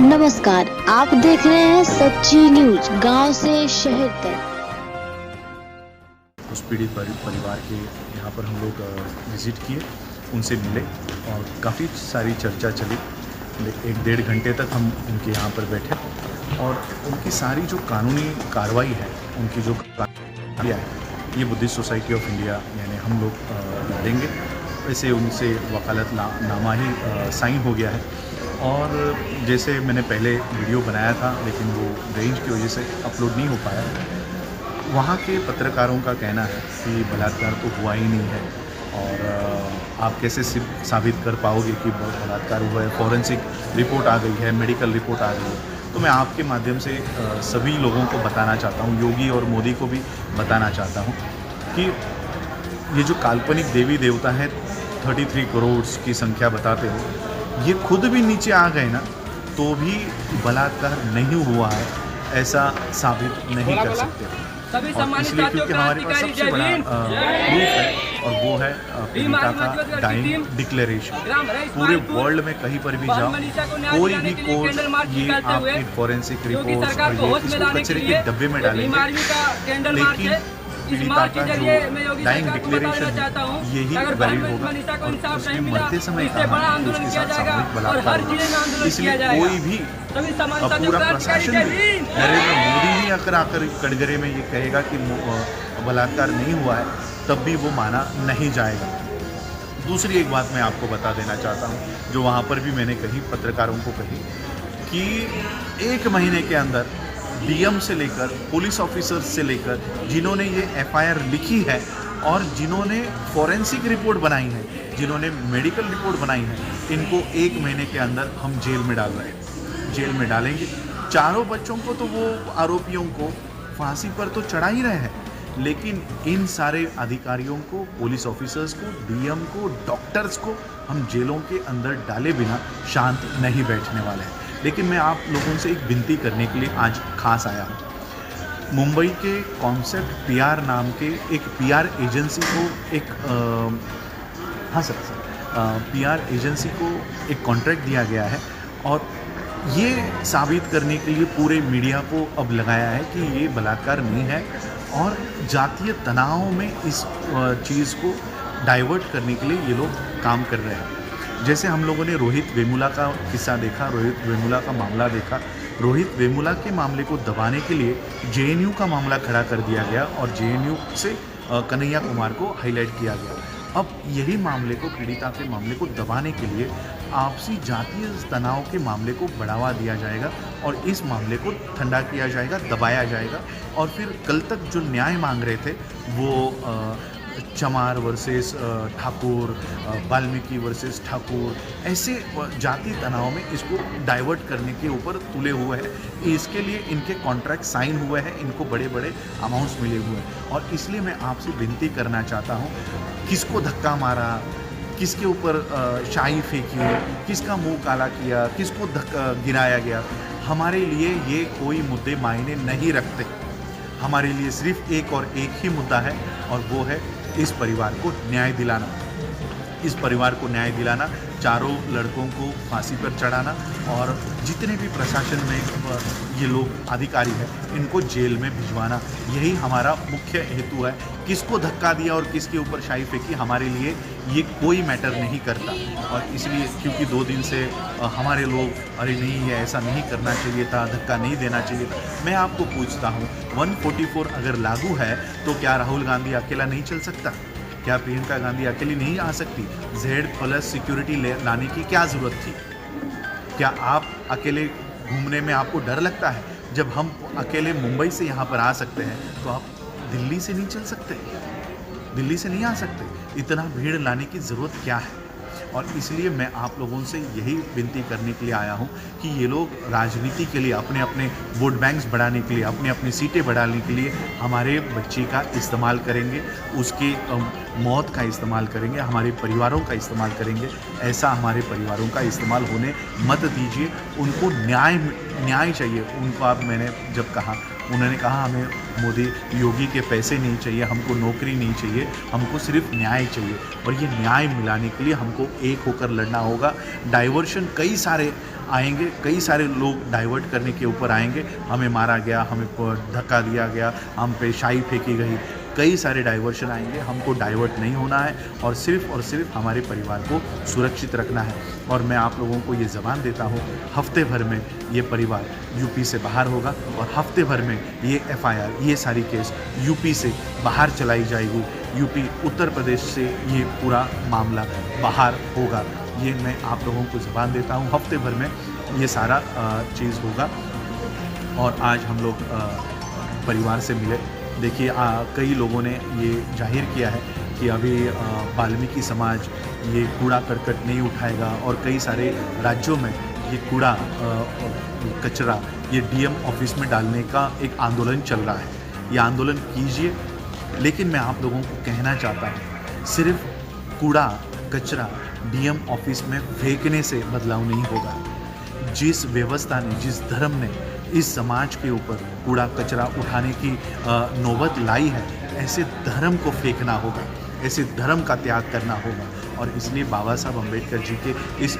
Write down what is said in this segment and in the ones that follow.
नमस्कार, आप देख रहे हैं सच्ची न्यूज गांव से शहर तक। उस पीड़ित परिवार के यहाँ पर हम लोग विज़िट किए, उनसे मिले और काफ़ी सारी चर्चा चली। 1-1.5 घंटे तक हम उनके यहाँ पर बैठे और उनकी सारी जो कानूनी कार्रवाई है, उनकी जो कार्रवाई है, ये बुद्धिस्ट सोसाइटी ऑफ इंडिया यानी हम लोग लड़ेंगे। वैसे उनसे वकालतनामा ही साइन हो गया है और जैसे मैंने पहले वीडियो बनाया था लेकिन वो रेंज की वजह से अपलोड नहीं हो पाया। वहाँ के पत्रकारों का कहना है कि बलात्कार तो हुआ ही नहीं है और आप कैसे साबित कर पाओगे कि बलात्कार हुआ है। फॉरेंसिक रिपोर्ट आ गई है, मेडिकल रिपोर्ट आ गई है। तो मैं आपके माध्यम से सभी लोगों को बताना चाहता हूँ, योगी और मोदी को भी बताना चाहता हूँ कि ये जो काल्पनिक देवी देवता है 33 करोड़ की संख्या बताते हो, ये खुद भी नीचे आ गए ना तो भी बलात्कार नहीं हुआ है ऐसा साबित नहीं कर सकते। और इसलिए क्योंकि हमारे पास सबसे बड़ा प्रूफ है और वो है पीड़िता का डाइंग डिक्लेरेशन। पूरे वर्ल्ड में कहीं पर भी जाओ, कोई भी कोर्ट ये आपकी फॉरेंसिक रिपोर्ट इसको कचरे के डब्बे में डालेंगे, लेकिन पीड़िता का जो डाइंग डिक्लेरेशन यही वैलिड होगा और उसने मरते समय कहा कि उसके साथ सामूहिक बलात्कार हुआ। इसलिए कोई भी पूरा प्रशासन भी, नरेंद्र मोदी भी अगर आकर कटघरे में ये कहेगा कि बलात्कार नहीं हुआ है तब भी वो माना नहीं जाएगा। दूसरी एक बात मैं आपको बता देना चाहता हूँ जो वहाँ पर भी मैंने कही, पत्रकारों को कही कि 1 महीने के अंदर डीएम से लेकर पुलिस ऑफिसर्स से लेकर जिन्होंने ये एफआईआर लिखी है और जिन्होंने फॉरेंसिक रिपोर्ट बनाई है, जिन्होंने मेडिकल रिपोर्ट बनाई है, इनको 1 महीने के अंदर हम जेल में डाल रहे हैं, जेल में डालेंगे। चारों बच्चों को तो वो आरोपियों को फांसी पर तो चढ़ा ही रहे हैं, लेकिन इन सारे अधिकारियों को, पुलिस ऑफिसर्स को, डीएम को, डॉक्टर्स को हम जेलों के अंदर डाले बिना शांत नहीं बैठने वाले हैं। लेकिन मैं आप लोगों से एक विनती करने के लिए आज खास आया हूँ। मुंबई के कॉन्सेप्ट पीआर नाम के एक पीआर एजेंसी को पीआर एजेंसी को एक कॉन्ट्रैक्ट दिया गया है और ये साबित करने के लिए पूरे मीडिया को अब लगाया है कि ये बलात्कार नहीं है और जातीय तनाव में इस चीज़ को डाइवर्ट करने के लिए ये लोग काम कर रहे हैं। जैसे हम लोगों ने रोहित वेमुला का किस्सा देखा, रोहित वेमुला का मामला देखा। रोहित वेमुला के मामले को दबाने के लिए जेएनयू का मामला खड़ा कर दिया गया और जेएनयू से कन्हैया कुमार को हाईलाइट किया गया। अब यही मामले को, पीड़िता के मामले को दबाने के लिए आपसी जातीय तनाव के मामले को बढ़ावा दिया जाएगा और इस मामले को ठंडा किया जाएगा, दबाया जाएगा और फिर कल तक जो न्याय मांग रहे थे वो चमार वर्सेस ठाकुर, वाल्मीकि वर्सेस ठाकुर, ऐसे जाति तनाव में इसको डाइवर्ट करने के ऊपर तुले हुए हैं। इसके लिए इनके कॉन्ट्रैक्ट साइन हुए हैं, इनको बड़े बड़े अमाउंट्स मिले हुए हैं और इसलिए मैं आपसे विनती करना चाहता हूँ, किसको धक्का मारा, किसके ऊपर शाही फेंकी, किसका मुंह काला किया, किसको गिराया गया, हमारे लिए ये कोई मुद्दे मायने नहीं रखते। हमारे लिए सिर्फ एक और एक ही मुद्दा है और वो है इस परिवार को न्याय दिलाना। इस परिवार को न्याय दिलाना, चारों लड़कों को फांसी पर चढ़ाना और जितने भी प्रशासन में ये लोग अधिकारी हैं इनको जेल में भिजवाना, यही हमारा मुख्य हेतु है। किसको धक्का दिया और किसके ऊपर शाही फेंकी हमारे लिए ये कोई मैटर नहीं करता और इसलिए क्योंकि 2 दिन से हमारे लोग अरे नहीं ये ऐसा नहीं करना चाहिए था, धक्का नहीं देना चाहिए था। मैं आपको पूछता हूँ 144 अगर लागू है तो क्या राहुल गांधी अकेला नहीं चल सकता? क्या प्रियंका गांधी अकेली नहीं आ सकती? Z+ सिक्योरिटी लाने की क्या ज़रूरत थी? क्या आप अकेले घूमने में आपको डर लगता है? जब हम अकेले मुंबई से यहाँ पर आ सकते हैं तो आप दिल्ली से नहीं चल सकते, दिल्ली से नहीं आ सकते। इतना भीड़ लाने की ज़रूरत क्या है? और इसलिए मैं आप लोगों से यही विनती करने के लिए आया हूँ कि ये लोग राजनीति के लिए, अपने अपने वोट बैंक्स बढ़ाने के लिए, अपने अपनी सीटें बढ़ाने के लिए हमारे बच्चे का इस्तेमाल करेंगे, उसकी मौत का इस्तेमाल करेंगे, हमारे परिवारों का इस्तेमाल करेंगे। ऐसा हमारे परिवारों का इस्तेमाल होने मत दीजिए। उनको न्याय चाहिए। उनको आप, मैंने जब कहा, उन्होंने कहा हमें मोदी योगी के पैसे नहीं चाहिए, हमको नौकरी नहीं चाहिए, हमको सिर्फ न्याय चाहिए और ये न्याय मिलाने के लिए हमको एक होकर लड़ना होगा। डाइवर्शन कई सारे आएंगे, कई सारे लोग डाइवर्ट करने के ऊपर आएंगे, हमें मारा गया, हमें धक्का दिया गया, हम पे शाई फेंकी गई, कई सारे डाइवर्शन आएंगे। हमको डाइवर्ट नहीं होना है और सिर्फ हमारे परिवार को सुरक्षित रखना है। और मैं आप लोगों को ये ज़बान देता हूँ, हफ्ते भर में ये परिवार यूपी से बाहर होगा और हफ्ते भर में ये FIR, ये सारी केस यूपी से बाहर चलाई जाएगी। यूपी, उत्तर प्रदेश से ये पूरा मामला बाहर होगा। ये मैं आप लोगों को ज़बान देता हूँ, हफ्ते भर में ये सारा चीज़ होगा। और आज हम लोग परिवार से मिले। देखिए, कई लोगों ने ये जाहिर किया है कि अभी वाल्मीकि समाज ये कूड़ा करकट नहीं उठाएगा और कई सारे राज्यों में ये कूड़ा कचरा ये DM ऑफिस में डालने का एक आंदोलन चल रहा है। ये आंदोलन कीजिए, लेकिन मैं आप लोगों को कहना चाहता हूँ, सिर्फ कूड़ा कचरा DM ऑफिस में फेंकने से बदलाव नहीं होगा। जिस व्यवस्था ने, जिस धर्म ने इस समाज के ऊपर कूड़ा कचरा उठाने की नौबत लाई है, ऐसे धर्म को फेंकना होगा, ऐसे धर्म का त्याग करना होगा। और इसलिए बाबा साहब अम्बेडकर जी के इस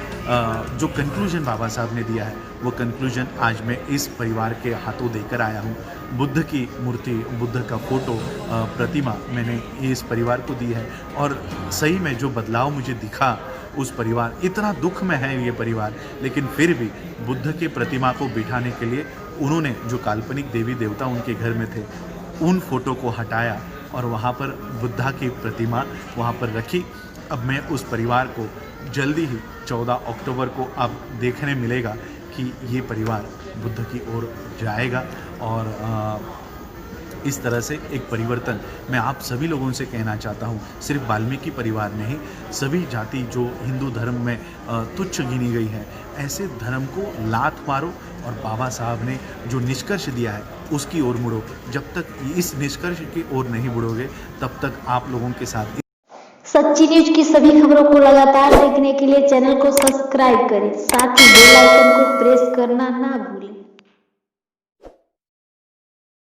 जो कंक्लूजन बाबा साहब ने दिया है, वो कंक्लूजन आज मैं इस परिवार के हाथों देकर आया हूँ। बुद्ध की मूर्ति, बुद्ध का फ़ोटो, प्रतिमा मैंने इस परिवार को दी है। और सही में जो बदलाव मुझे दिखा, उस परिवार, इतना दुख में है ये परिवार, लेकिन फिर भी बुद्ध के प्रतिमा को बिठाने के लिए उन्होंने, जो काल्पनिक देवी देवता उनके घर में थे, उन फोटो को हटाया और वहाँ पर बुद्धा की प्रतिमा वहाँ पर रखी। अब मैं उस परिवार को जल्दी ही 14 अक्टूबर को अब देखने मिलेगा कि ये परिवार बुद्ध की ओर जाएगा। और इस तरह से एक परिवर्तन मैं आप सभी लोगों से कहना चाहता हूँ। सिर्फ वाल्मीकि परिवार नहीं, सभी जाति जो हिंदू धर्म में तुच्छ गिनी गई है, ऐसे धर्म को लात मारो और बाबा साहब ने जो निष्कर्ष दिया है उसकी ओर मुड़ो। जब तक इस निष्कर्ष की ओर नहीं मुड़ोगे, तब तक आप लोगों के साथ सच्ची न्यूज की सभी खबरों को लगातार देखने के लिए चैनल को सब्सक्राइब करें, साथ ही बेल आइकन को प्रेस करना ना भूलें।